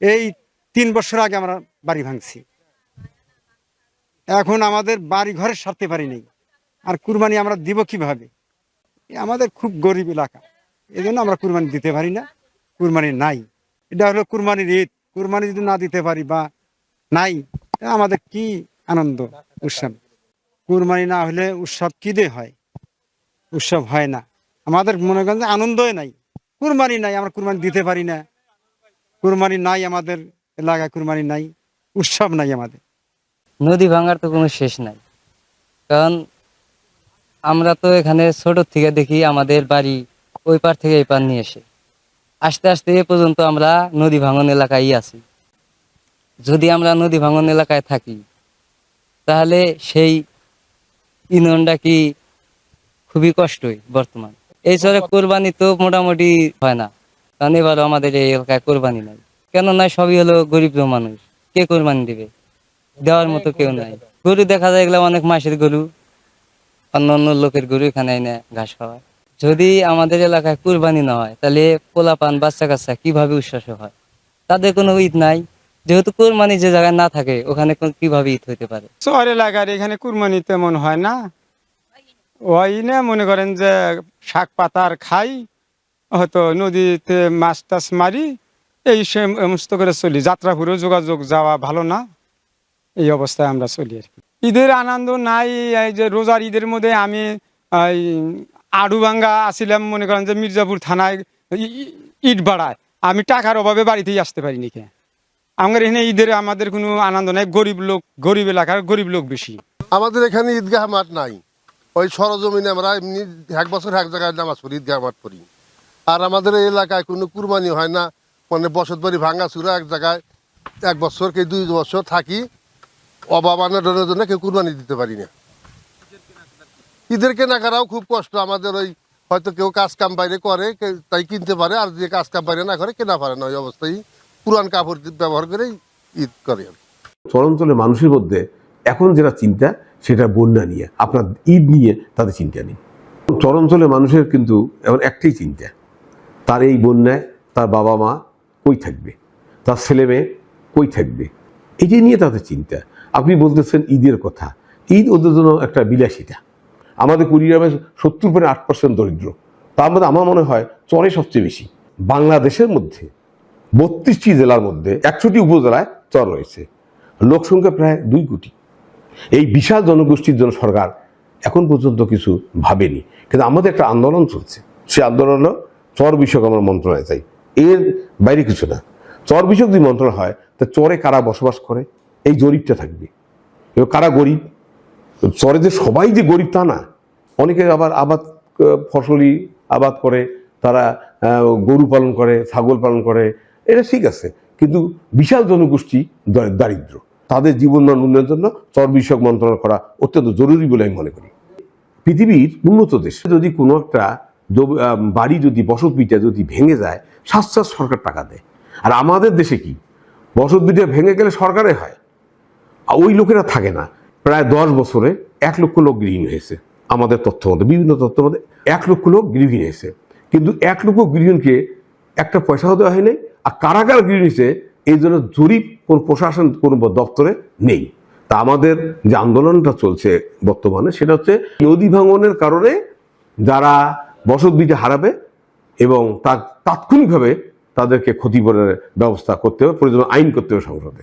এই 3 বছর আগে আমরা বাড়ি ভাঙছি, এখন আমাদের বাড়ি ঘরে সারতে পারি নাই, আর কুরবানি আমরা দিব কিভাবে? আমাদের খুব গরিব এলাকা, এই জন্য আমরা কুরবানি দিতে পারি না, কুরবানি নাই। এটা হলো কুরবানির ঈদ, কুরবানি যদি না দিতে পারি বা নাই, আমাদের কি আনন্দ উৎসব? কুরবানি না হলে উৎসব কি দিয়ে হয়? উৎসব হয় না। আমাদের মনে করেন যে আনন্দই নাই, কুরবানি নাই, আমরা কুরবানি দিতে পারি না, কুরবানি নাই আমাদের এলাকায়, কুরবানি নাই, উৎসব নাই আমাদের। নদী ভাঙার তো কোনো শেষ নাই, কারণ আমরা তো এখানে ছোট থেকে দেখি আমাদের বাড়ি ওই পার থেকে এই পার নিয়ে এসে আস্তে আস্তে এ পর্যন্ত আমরা নদী ভাঙন এলাকায় আছি। যদি আমরা নদী ভাঙন এলাকায় থাকি তাহলে সেই ইন্ধনটা কি খুবই কষ্টই বর্তমান। এই চরে কোরবানি তো মোটামুটি হয় না, কারণ এবারও আমাদের এই এলাকায় কোরবানি নাই। কেন নাই? সবই হলো গরিব মানুষ, কে কোরবানি দিবে? দেওয়ার মতো কেউ নাই। গরু দেখা যায় এগুলা অনেক মাসের গরু, অন্য অন্য লোকের গরু এখানে এনে ঘাস খাওয়ায়। যদি আমাদের এলাকায় কুরবানি না হয় তাহলে পোলাপান বাচ্চা কাচ্চা কিভাবে উচ্ছ্বাস হয়? তাদের কোনো ঈদ নাই, যেহেতু কোরবানি যে জায়গায় না থাকে ওখানে কিভাবে ঈদ হইতে পারে? শহর এলাকার এখানে কুরবানি তেমন হয় না, ওই না মনে করেন যে শাক পাতার খাই, হয়তো নদীতে মাছ টাছ মারি, এই সমস্ত করে চলি। যাত্রাপুরেও যোগাযোগ যাওয়া ভালো না, এই অবস্থায় আমরা চলি আর কি। ঈদের আনন্দ নাই। এই যে রোজার ঈদের মধ্যে আমি এই আড়ুভাঙ্গা আসিলাম, মনে করেন যে মির্জাপুর থানায় ইট বাড়ায়, আমি টাকার অভাবে বাড়িতেই আসতে পারিনি। কে আমার এখানে ঈদের আমাদের কোনো আনন্দ নাই, গরিব লোক, গরিব এলাকার গরিব লোক বেশি। আমাদের এখানে ঈদগাহ মাঠ নাই, ওই সরজমিনে আমরা এমনি এক বছর এক জায়গায় নামাজ পড়ি, ঈদগাহ মাঠ পড়ি। আর আমাদের এই এলাকায় কোনো কুরবানি হয় না, মানে বসত বাড়ি ভাঙা চুরা এক জায়গায় 1 বছর কি 2 বছর থাকি, অভাব আনার জন্য কেউ কুরবানি দিতে পারি না। ঈদের কেনাকাটাও খুব কষ্ট আমাদের, ওই হয়তো কেউ কাজ কাম বাইরে করে তাই কিনতে পারে, আর যে কাজ কাম বাইরে না করে কেনা পারে না, ওই অবস্থায় পুরান কাপড় ব্যবহার করেই ঈদ করে। চরাঞ্চলের মানুষের মধ্যে এখন যেটা চিন্তা সেটা বন্যা নিয়ে, আপনার ঈদ নিয়ে তাদের চিন্তা নেই। চরাঞ্চলের মানুষের কিন্তু এমন একটাই চিন্তা, তার এই বন্যায় তার বাবা মা কই থাকবে, তার ছেলে মেয়ে কই থাকবে, এটি নিয়ে তাদের চিন্তা। আপনি বলতেছেন ঈদের কথা, ঈদ ওদের জন্য একটা বিলাসিতা। আমাদের কুড়িগ্রামে 70.8% দরিদ্র, তার মধ্যে আমার মনে হয় চরে সবচেয়ে বেশি। বাংলাদেশের মধ্যে 32টি জেলার মধ্যে 100টি উপজেলায় চর রয়েছে, লোক সংখ্যা প্রায় 2 কোটি। এই বিশাল জনগোষ্ঠীর জন্য সরকার এখন পর্যন্ত কিছু ভাবেনি, কিন্তু আমাদের একটা আন্দোলন চলছে। সে আন্দোলন হলো চর বিষয়ক আমরা মন্ত্রণালয় চাই, এর বাইরে কিছু না। চর বিষয়ক যদি মন্ত্রণালয় হয় তা চরে কারা বসবাস করে এই জরিপটা থাকবে, এবং কারা গরিব। চরে যে সবাই যে গরিব তা না, অনেকে আবার ফসলি আবাদ করে, তারা গরু পালন করে, ছাগল পালন করে, এটা ঠিক আছে, কিন্তু বিশাল জনগোষ্ঠী দারিদ্র, তাদের জীবন মান উন্নয়নের জন্য চর বিষয়ক মন্ত্রণালয় করা অত্যন্ত জরুরি বলে আমি মনে করি। পৃথিবীর উন্নত দেশে যদি কোনো একটা বাড়ি যদি বসত ভিটা যদি ভেঙে যায়, সাশ্বাস সরকার টাকা দেয়। আর আমাদের দেশে কি, বসত ভিটা ভেঙে গেলে সরকারে হয়, ওই লোকেরা থাকে না। প্রায় 10 বছরে 1 লক্ষ লোক গৃহহীন হয়েছে, আমাদের তথ্য মধ্যে, বিভিন্ন তথ্য মধ্যে 1 লক্ষ লোক গৃহহীন হয়েছে, কিন্তু 1 লক্ষ গৃহহীনকে একটা পয়সাও দেওয়া হয়নি। আর কারাগার গৃহহীন হয়েছে এই জন্য জরিপ কোন প্রশাসন কোন দপ্তরে নেই। তা আমাদের যে আন্দোলনটা চলছে বর্তমানে সেটা হচ্ছে নদী ভাঙনের কারণে যারা বসত ভিটা হারাবে এবং তার তাৎক্ষণিকভাবে তাদেরকে ক্ষতিপূরণের ব্যবস্থা করতে হবে, প্রয়োজন আইন করতে হবে সংসদে।